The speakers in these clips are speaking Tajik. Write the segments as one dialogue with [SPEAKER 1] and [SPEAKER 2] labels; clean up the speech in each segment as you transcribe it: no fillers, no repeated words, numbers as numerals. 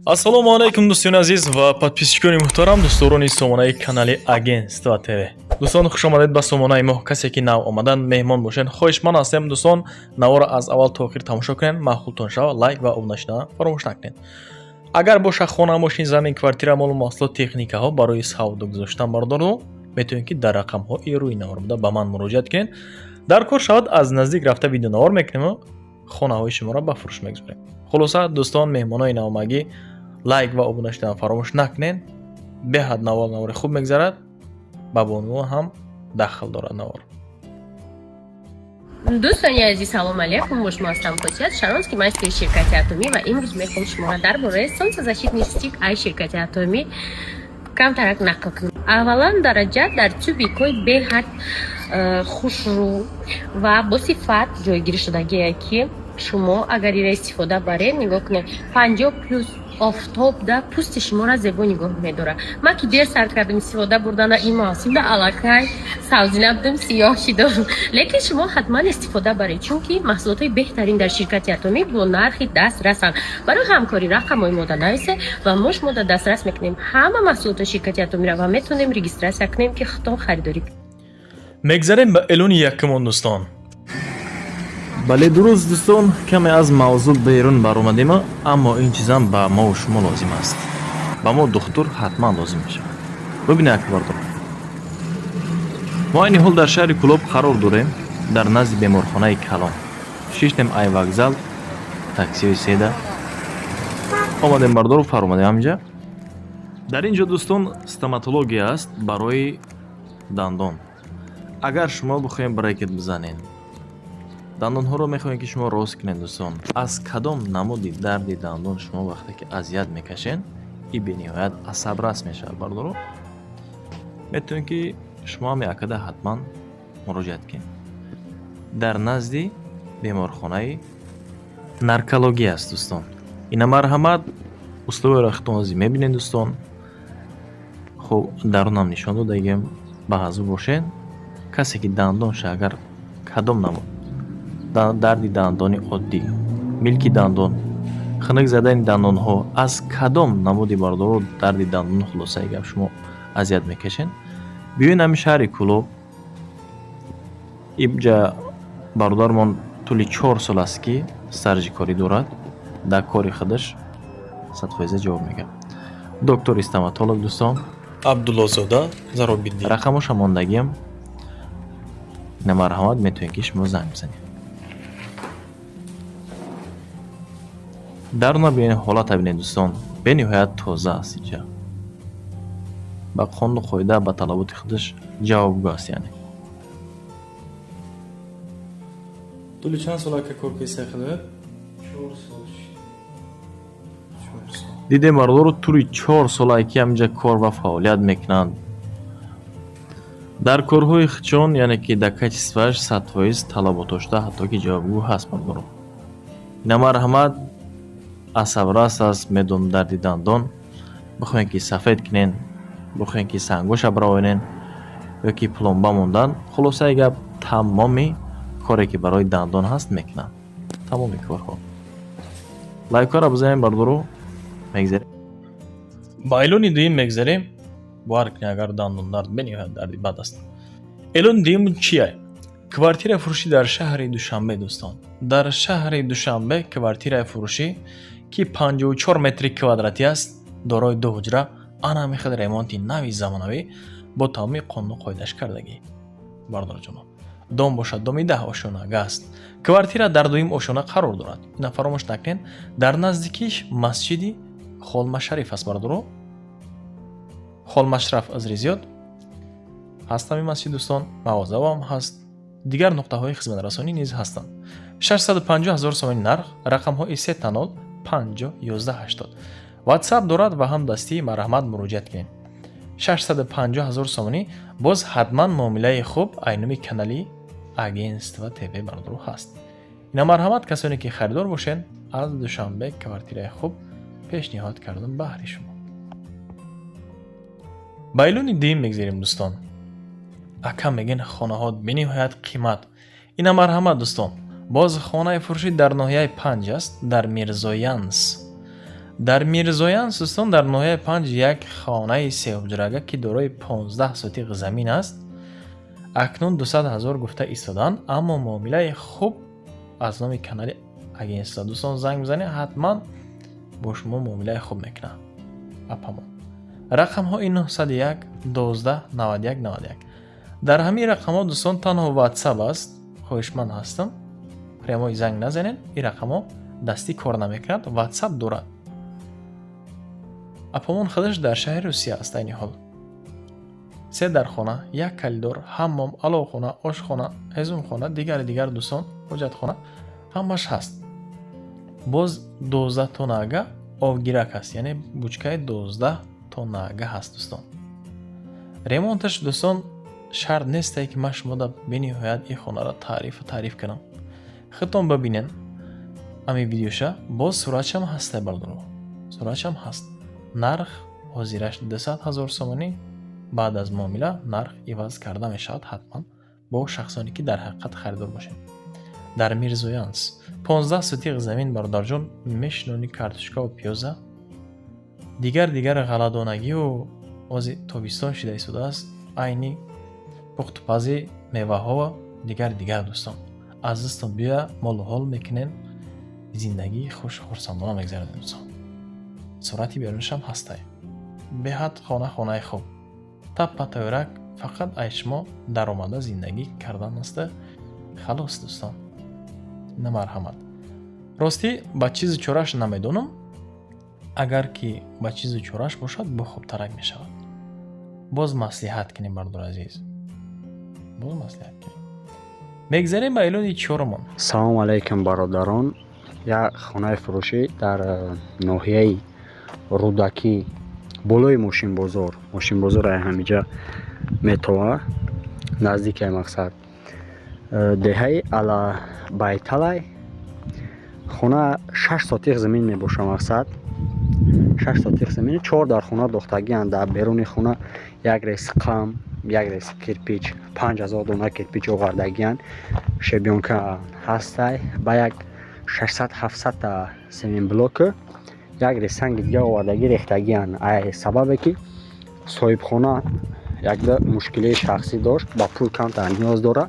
[SPEAKER 1] ассалому алайкум дӯстони азиз ва подписчикони муҳтарам, дӯсторони сомонаи канали Агентство ТВ. Дӯстон, хушомадед ба сомонаи мо. Касе ки нав омадан меҳмон бошед, хоҳишманд ҳастем дӯстон, навора аз аввал то охир тамошо кунед, маъқултон шава лайк ва обуна шудан фаромӯш накунед. Агар боша хона, мошин, замин, квартира, молу маҳсулот, техникаҳо барои савдо гузоштан бардор, метавонед ки дар рақамҳои рӯи навор буда ба ман муроҷиат кунед. дар кор шавад аз наздик рафта видеонавор мекунем, хонаҳои шуморо ба фурӯш мегузорем. Хулоса дӯстон, меҳмонои навомагӣ, лайк ва обуна шудан фаромӯш накунед. Беҳад навори хуб мегзарад, ба бонуо ҳам дахл дорад навор.
[SPEAKER 2] Дӯстони азиз, салом алейкум. Мош мо ҳастам Фосият Шаронский, майстри ширкати Атомӣ ва имрӯз мехоҳам шуморо дар бораи солнцезащитный стик ай ширкати Атомӣ камтарак нақл кунам. Аввалан дараҷа дар тюбикҳои беҳад хушрӯ ва босифат ҷойгирӣ шудагие ки шумо агар ира истифода баред, нигоҳ кунед 50+ офтоб да пӯсти шуморо зебо нигоҳ медорад. Ман ки дер сард кардам истифода бурдана ин мавсимда аллакай савзина будам, сиёҳ шидам. Лекин шумо ҳатман истифода баред, чунки маҳсулотҳои беҳтарин дар ширкати Атомӣ бо нархи дастрасанд. Барои ҳамкорӣ рақамҳои мо нависе ва мо да дастрас мекунем ҳама маҳсулотҳои ширкати Атомиро ва метавонем регистратсия кунем ки худтон харидорӣ кунед.
[SPEAKER 1] Мегзарем ба элони якумон дӯстон. бале дуруст дӯстон, каме аз мавзӯъ берун баромадем, аммо ин чизам ба мо шумо лозим аст. Ба мо духтур ҳатман лозим мешавад. бубинед акбардор, мо айни ҳол дар шаҳри Кӯлоб қарор дорем, дар назди беморхонаи Калон. шиштем ай вокзал, таксиёи седа омадем бардору фаромадем ҳамҷа. дар ин ҷо дӯстон стоматология аст барои дандон. агар шумо бихоҳем брекет бизанед, дандонҳоро мехоҳем ки шумо рост кунед дӯстон, аз кадом намуди дарди дандон шумо вақте ки азият мекашед, и бениҳоят асабрас мешавад бардоро, метавонед ки шумо ҳам якада ҳатман муроҷиат кунед. дар назди беморхонаи наркология аст дӯстон. ина марҳамат условияро хитоназӣ мебинед дӯстон. хуб, дарунам нишон додагем, ба ҳазур бошед. касе ки дандонша агар кадом намуд дарди дандони оддӣ, милки дандон, хинак задани дандонҳо, аз кадом намуди бардору дарди дандон, хулосаи гап шумо азият мекашед, биёед ҳами шаҳри Кӯлоб. инҷа бародармон тӯли 4 сол аст ки стажикорӣ дорад, дар кори худаш 100% ҷавоб мегӯяд. доктори стоматолог дӯстон, Абдуллозода Заробиддин. рақамоша мондагиам, ина марҳамат метавонед ки шумо занг бизанед. даруна бинед, ҳолата бинед дӯстон, бениҳоят тоза аст. инҷа ба қонуну қоида, ба талаботи худаш ҷавобгӯ аст. яъне
[SPEAKER 3] тӯли чанд сол ака кор киса қилib? 4 сол.
[SPEAKER 1] дидем бардору тури 4 сола ки ҳамҷа кор ва фаъолият мекунанд. дар корҳои хичон, яъне ки дар качестваш 100% талаботошда, ҳатто ки ҷавобгӯ ҳаст бардоро. ина марҳамат асабрас аст, медон дарди дандон, бихоҳем ки сафед кунен, бихоҳем ки сангоша баровонен ёки пломба мондан, хулосаи гап тамоми коре ки барои дандон ҳаст мекунанд. тамоми корҳо. лайкора бизанем бардору мегзарем. ба элони дуюм мегзарем. бовар кунед, агар дандон дард бениҳоят дарди бад аст. элони дуюм чия? квартираи фурӯшӣ дар шаҳри Душанбе дӯстон. дар шаҳри Душанбе квартираи фурӯшӣ ки 54 метри квадратӣ аст, дорои 2 ҳуҷра, анами хел ремонти нави замонавӣ бо тамоми қонуну қоидааш кардагӣ. бардор ҷоноб, дом бошад доми 10 ошона гаст. квартира дар дуюм ошона қарор дорад. ина фаромӯш накунед, дар наздикиш масҷиди Холмашариф аст бардоро. Холмашраф азризиёд ҳаст ҳамин масҷид дӯстон, мағозаам ҳаст, дигар нуқтаҳои хизматрасонӣ низ ҳастанд. 650 000 сомонӣ нарх, рақамҳои 3 50 11 80. ватсап дорад ва ҳам дастии марҳамат муроҷиат кунед. 650 000 сомонӣ, боз ҳатман муомилаи хуб айноми канали Агентство ТВ бардоро ҳаст. ина марҳамат касоне ки харидор бошед, аз Душанбе квартираи хуб пешниҳод кардам баҳри шумо. ба элони дуюм мегзарем дӯстон. ака мегӯян хонаҳо бениҳоят қимат. ина марҳамат дӯстон, боз хонаи фурӯшӣ дар ноҳияи 5 аст, дар Мирзоянс. дар Мирзоян Систон дар ноҳияи Панҷ як хонаи сеҳуҷрага, ки дорои 15 сотиқ замин аст, акнун 200,000 гуфта истоданд, аммо муомилаи хуб аз номи канали агентства. Дӯстон занг бизанед, ҳатман бо шумо муомилаи хуб мекунад. Апамон рақамҳои 901 12 91 91. дар ҳамин рақамҳо дӯстон танҳо ватсап аст. хоҳишманд ҳастам, прямои занг назанед, ин рақамҳо дастӣ кор намекунад, ватсап дорад. Апамон Хадаш дар шаҳри Русия аст. Айни ҳол 3 дархона, 1 калидор, ҳаммом, аловхона, ошхона, ҳезумхона, дигар дӯстон, ҳоҷатхона ҳамаш ҳаст. боз 12 тонага овгирак аст, яъне бучкаи 12 тонага ҳаст дӯстон. ремонташ дӯстон шарт несте ки ман шумода бениҳоят ин хонаро таъриф кунам. худтон бибинен ами видеоша, боз суратшам ҳастай бардору. Суратшам ҳаст. нарх ҳозираш 200,000 сомонӣ, баъд аз муомила нарх иваз карда мешавад ҳатман бо шахсоне ки дар ҳақиқат харидор бошед. дар Мирзоянс 15 сотиқ замин бародарҷон, мешинони картошкаву пиёза, дигар ғаладонагию ози тобистон шуда истодааст, айни пухтупази меваҳо дигар дӯстон. аз дастон биёя молу ҳол мекунен, зиндагии хуш хурсандона мегзаронед дӯстон. сурати берунашам ҳастай. беҳад хонаи хуб. таппа тайёрак, фақат ай шумо даромада зиндагӣ кардан аста, халос дӯстон. на марҳамат. ростӣ ба чизи чораш намедонам. агар ки ба чизи чораш бошад, бо хубтарак мешавад. боз маслиҳат кунем бардор азиз. боз маслиҳат кунем. мегзарем ба эълони чорумон.
[SPEAKER 4] салому алайкум бародарон. як хонаи фурӯшӣ дар ноҳияи рӯдакӣ болои мошинбозор ҳамиҷа метова, наздики мақсад деҳаи ала байталай. хона 6 сотиқ замин мебоша мақсад. 6 сотиқ замин, 4 дар хона дохтагианд. дар беруни хона як рес қам, як рес кирпич, 5000 дона кирпич овардагианд. шебёнка ҳастай ба як 600-700 та семин блоку, як рес санги дига овардаги рехтагианд. ай сабабе ки соҳибхона як мушкилии шахсӣ дошт, ба пул камтар ниёз дора,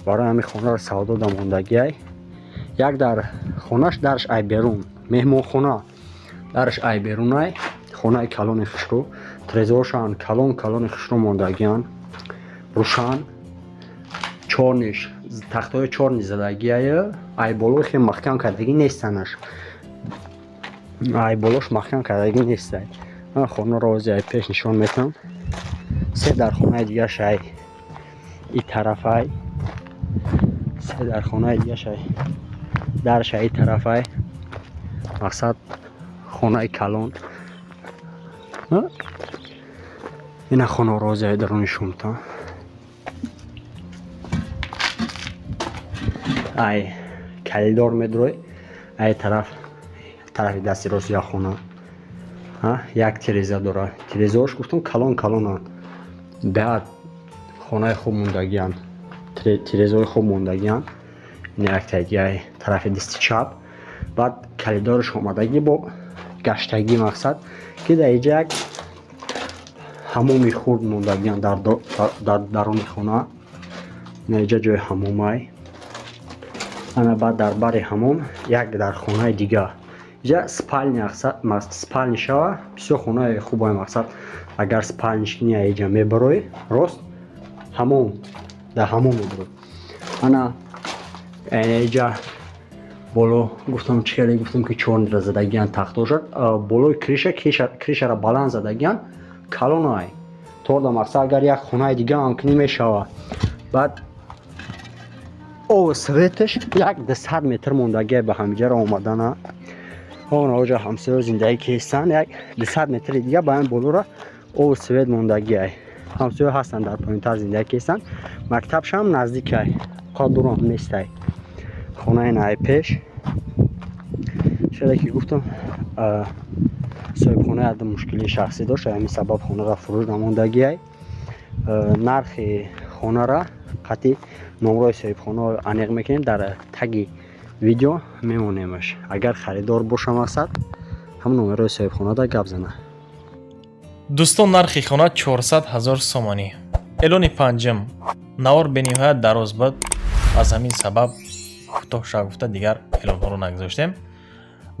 [SPEAKER 4] барои ҳамин хонаро савдо дамондагӣ. як дар хонаш дарш ай берун, меҳмонхона дарш ай берунай, хонаи калони хушрӯ, трезоршан калони хушрӯ мондагианд, рӯшан, чорниш, тахтҳои чорни задагиая, ай болои хеле маҳкам кардагӣ нестанаш. ай болош маҳкам кардагӣ нестай. ман хонаро ози ай пеш нишон метам. 3 дар хонаи дигаш ай и тарафай, 3 дар хонаи дигаш ай дарш ай тарафай, мақсад хонаи калон. ина хонаро ози ай дарони шумта. ай калидор медрой, ай тарафи дасти рост як хона, як тиреза дора. тирезаош гуфтам калон. баъд хонаи хуб мондагианд, тирезаи хуб мондагианд. ин як таги ай тарафи дасти чап. баъд калидорш омадагӣ бо гаштагӣ, мақсад ки дар инҷа як ҳамоми хурд мондагианд дар даруни хона. ин инҷа ҷои ҳамомай. ана баъд дар бари ҳамом як дар хонаи дига, инҷа спальни шава бисёр хонаи хубай, мақсад агар спальниш кини инҷа мебарои рост ҳамом, дар ҳамом мебарои. ана инҷа боло гуфтам чиҳеле, гуфтам ки 4 нира задагианд тахтошад, болои кришара баланд задагианд, калонай торда, мақсад агар як хонаи дига ам кини мешава. баъд светш як 200 метр мондагӣ ба ҳамиҷаро омадана. оҷа ҳамсоё зиндагӣ кистан, як 200 метри дига ба ин болора свет мондагӣ. ҳамсоё ҳастанд дар поинтар зиндагӣ кистан. мактабшам наздикай, қодурам нестай. хонаи най пеш шеда ки гуфтам соҳибхона як мушкили шахсӣ дошт, ҳамин сабаб хонаро фурӯш намондагӣ. нархи хонара қатъи номрои соҳибхонаро аниқ мекунем, дар таги видео мемонемаш. агар харидор боша мақсад ҳамон номерои соҳибхонада гап зана.
[SPEAKER 1] дӯстон, нархи хона 400 000 сомонӣ. эълони панҷум. навор бениҳоят дароз буд. аз ҳамин сабаб кӯтоҳ шагуфта дигар эълонҳоро нагузоштем.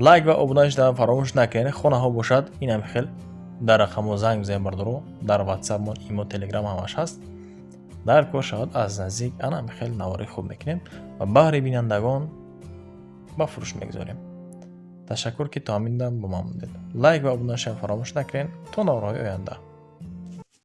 [SPEAKER 1] лайк ва обуна шудан фаромӯш накунед. хонаҳо бошад ин ҳам хел дар рақамо занг бизанед бардоро. дар ватсап мон имо телеграм ҳамаш ҳаст. дар кор шавад аз наздик ан ҳам хел навори хуб мекунем ва баҳри бинандагон ба фурӯш мегузорем. ташаккур ки то ҳамин дам бо ман будед. лайк ва обуна шудан фаромӯш накунед. то наворҳои оянда.